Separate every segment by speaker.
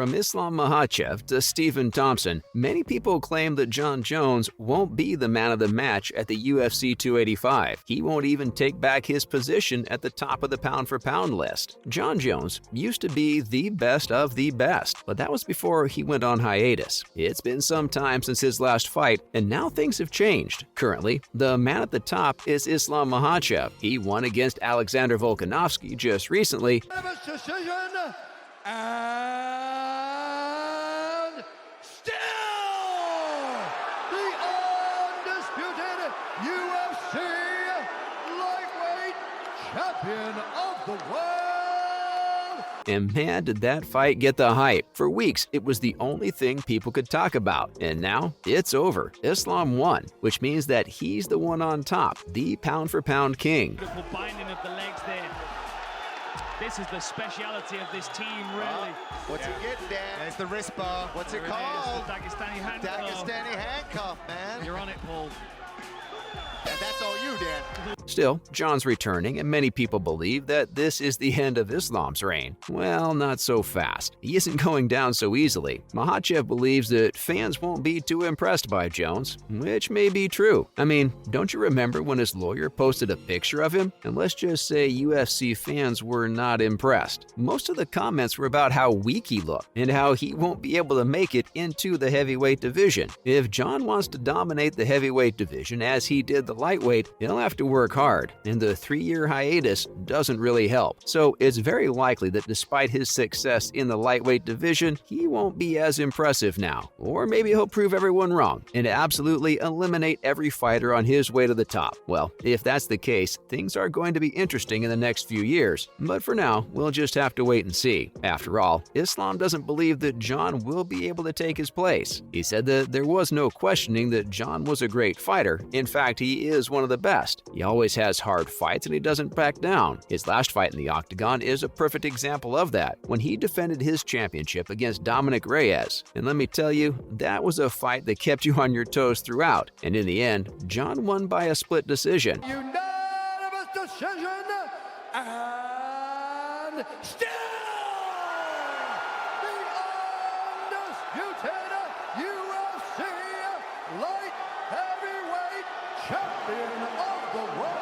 Speaker 1: From Islam Makhachev to Stephen Thompson, many people claim that Jon Jones won't be the man of the match at the UFC 285. He won't even take back his position at the top of the pound-for-pound list. Jon Jones used to be the best of the best, but that was before he went on hiatus. It's been some time since his last fight, and now things have changed. Currently, the man at the top is Islam Makhachev. He won against Alexander Volkanovski just recently.
Speaker 2: And still the undisputed UFC lightweight champion of the world.
Speaker 1: And man, did that fight get the hype. For weeks, it was the only thing people could talk about. And now, it's over. Islam won, which means that he's the one on top, the pound-for-pound king.
Speaker 3: Beautiful binding of the legs there. This is the speciality of this team, really.
Speaker 2: What's he getting, Dan? There's the wrist bar. What's it called?
Speaker 3: The Dagestani handcuff.
Speaker 2: Dagestani handcuff, man.
Speaker 3: You're on it, Paul.
Speaker 2: And that's all you, Dan.
Speaker 1: Still, Jon's returning, and many people believe that this is the end of Islam's reign. Well, not so fast. He isn't going down so easily. Makhachev believes that fans won't be too impressed by Jones, which may be true. I mean, don't you remember when his lawyer posted a picture of him? And let's just say UFC fans were not impressed. Most of the comments were about how weak he looked and how he won't be able to make it into the heavyweight division. If Jon wants to dominate the heavyweight division as he did the lightweight, he'll have to work hard, and the 3-year hiatus doesn't really help. So it's very likely that despite his success in the lightweight division, he won't be as impressive now. Or maybe he'll prove everyone wrong and absolutely eliminate every fighter on his way to the top. Well, if that's the case, things are going to be interesting in the next few years. But for now, we'll just have to wait and see. After all, Islam doesn't believe that Jon will be able to take his place. He said that there was no questioning that Jon was a great fighter. In fact, he is one of the best. He always has hard fights and he doesn't back down. His last fight in the octagon is a perfect example of that, when he defended his championship against Dominic Reyes. And let me tell you, that was a fight that kept you on your toes throughout. And in the end, Jon won by a split decision.
Speaker 2: Unanimous decision. And still the undisputed UFC light heavyweight champion of the world.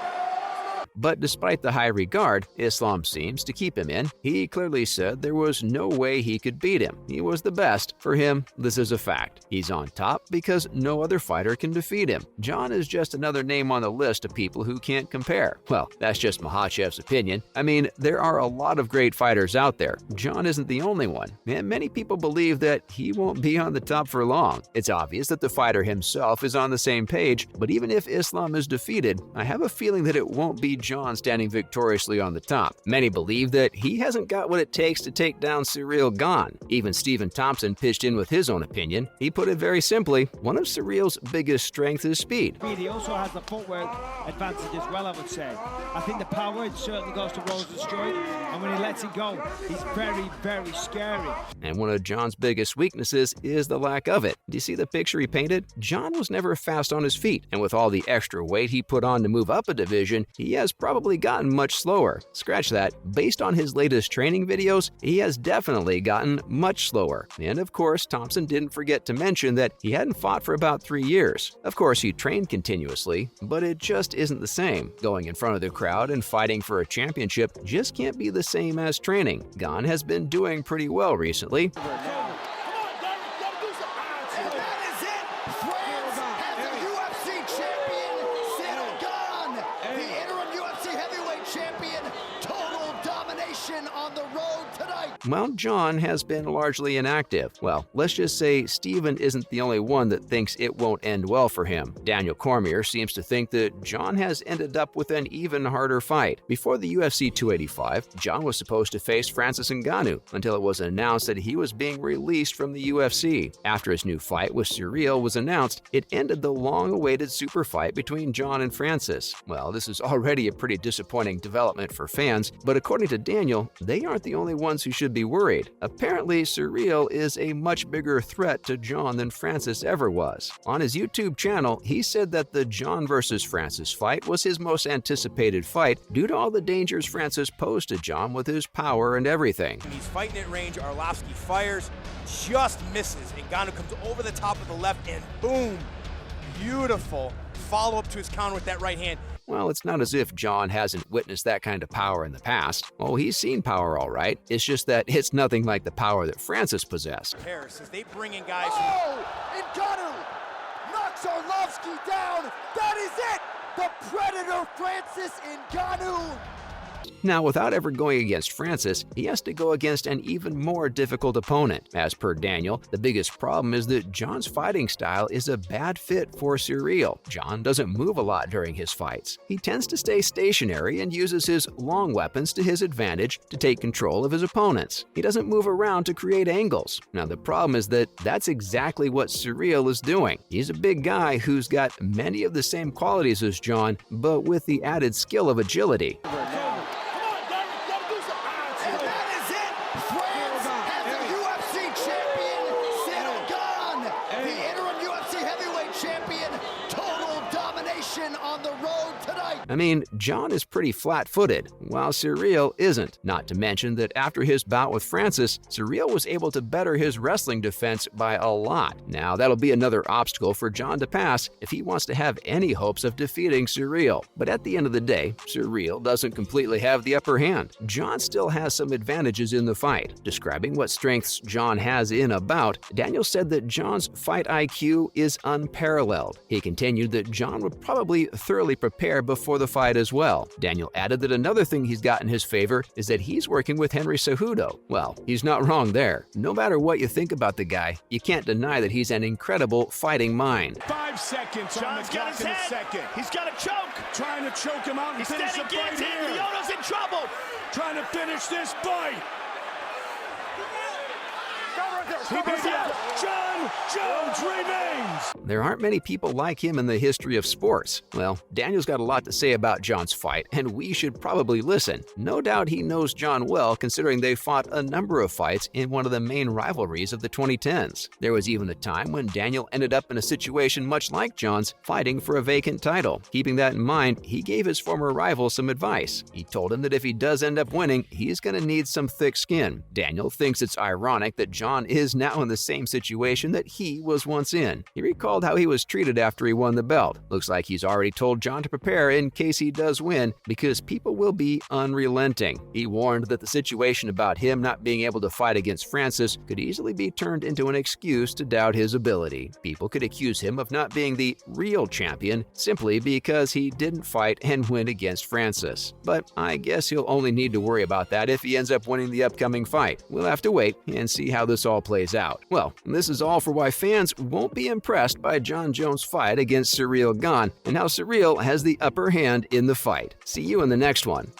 Speaker 1: But despite the high regard Islam seems to keep him in, he clearly said there was no way he could beat him. He was the best. For him, this is a fact. He's on top because no other fighter can defeat him. Jon is just another name on the list of people who can't compare. Well, that's just Makhachev's opinion. I mean, there are a lot of great fighters out there. Jon isn't the only one, and many people believe that he won't be on the top for long. It's obvious that the fighter himself is on the same page, but even if Islam is defeated, I have a feeling that it won't be Jon standing victoriously on the top. Many believe that he hasn't got what it takes to take down Gane. Even Stephen Thompson pitched in with his own opinion. He put it very simply, one of Cyril's biggest strengths is speed.
Speaker 4: He also has the footwork advantage as well, I would say. I think the power, it certainly goes to Rosenstruik, and when he lets it go, he's very, very scary.
Speaker 1: And one of Jon's biggest weaknesses is the lack of it. Do you see the picture he painted? Jon was never fast on his feet, and with all the extra weight he put on to move up a division, he has probably gotten much slower. Scratch that. Based on his latest training videos, he has definitely gotten much slower. And of course, Thompson didn't forget to mention that he hadn't fought for about 3 years. Of course, he trained continuously, but it just isn't the same. Going in front of the crowd and fighting for a championship just can't be the same as training. Gane has been doing pretty well recently.
Speaker 2: On the road tonight.
Speaker 1: While Jon has been largely inactive. Well, let's just say Stephen isn't the only one that thinks it won't end well for him. Daniel Cormier seems to think that Jon has ended up with an even harder fight. Before the UFC 285, Jon was supposed to face Francis Ngannou until it was announced that he was being released from the UFC. After his new fight with Cyril was announced, it ended the long-awaited super fight between Jon and Francis. Well, this is already a pretty disappointing development for fans, but according to Daniel, they aren't the only ones who should be worried. Apparently, Cyril is a much bigger threat to Jon than Francis ever was. On his YouTube channel, he said that the Jon versus Francis fight was his most anticipated fight due to all the dangers Francis posed to Jon with his power and everything.
Speaker 5: He's fighting at range, Arlovski fires, just misses, and Gane comes over the top of the left, and boom, beautiful follow-up to his counter with that right hand.
Speaker 1: Well, it's not as if John hasn't witnessed that kind of power in the past. Oh, he's seen power all right. It's just that it's nothing like the power that Francis possessed.
Speaker 5: Harris, as they bring in guys
Speaker 2: Oh, and Gane knocks Arlovsky down. That is it. The Predator Francis Ngannou.
Speaker 1: Now, without ever going against Francis, he has to go against an even more difficult opponent. As per Daniel, the biggest problem is that John's fighting style is a bad fit for Ciryl. John doesn't move a lot during his fights. He tends to stay stationary and uses his long weapons to his advantage to take control of his opponents. He doesn't move around to create angles. Now, the problem is that that's exactly what Ciryl is doing. He's a big guy who's got many of the same qualities as John, but with the added skill of agility.
Speaker 2: On the road tonight.
Speaker 1: I mean, John is pretty flat-footed, while Ciryl isn't. Not to mention that after his bout with Francis, Ciryl was able to better his wrestling defense by a lot. Now, that'll be another obstacle for John to pass if he wants to have any hopes of defeating Ciryl. But at the end of the day, Ciryl doesn't completely have the upper hand. John still has some advantages in the fight. Describing what strengths John has in a bout, Daniel said that John's fight IQ is unparalleled. He continued that John would probably thoroughly prepare before the fight as well. Daniel added that another thing he's got in his favor is that he's working with Henry Cejudo. Well, he's not wrong there. No matter what you think about the guy, you can't deny that he's an incredible fighting mind.
Speaker 6: 5 seconds on the clock in the second.
Speaker 3: He's got a choke.
Speaker 6: Trying to choke him out and finish the fight here.
Speaker 3: Lyoto's in trouble.
Speaker 6: Trying to finish this fight. John Jones remains.
Speaker 1: There aren't many people like him in the history of sports. Well, Daniel's got a lot to say about John's fight, and we should probably listen. No doubt he knows John well, considering they fought a number of fights in one of the main rivalries of the 2010s. There was even a time when Daniel ended up in a situation much like John's, fighting for a vacant title. Keeping that in mind, he gave his former rival some advice. He told him that if he does end up winning, he's going to need some thick skin. Daniel thinks it's ironic that John is now in the same situation that he was once in. He recalled how he was treated after he won the belt. Looks like he's already told John to prepare in case he does win, because people will be unrelenting. He warned that the situation about him not being able to fight against Francis could easily be turned into an excuse to doubt his ability. People could accuse him of not being the real champion simply because he didn't fight and win against Francis. But I guess he'll only need to worry about that if he ends up winning the upcoming fight. We'll have to wait and see how this all plays out. Well, this is all for why fans won't be impressed by Jon Jones' fight against Ciryl Gane and how Ciryl has the upper hand in the fight. See you in the next one.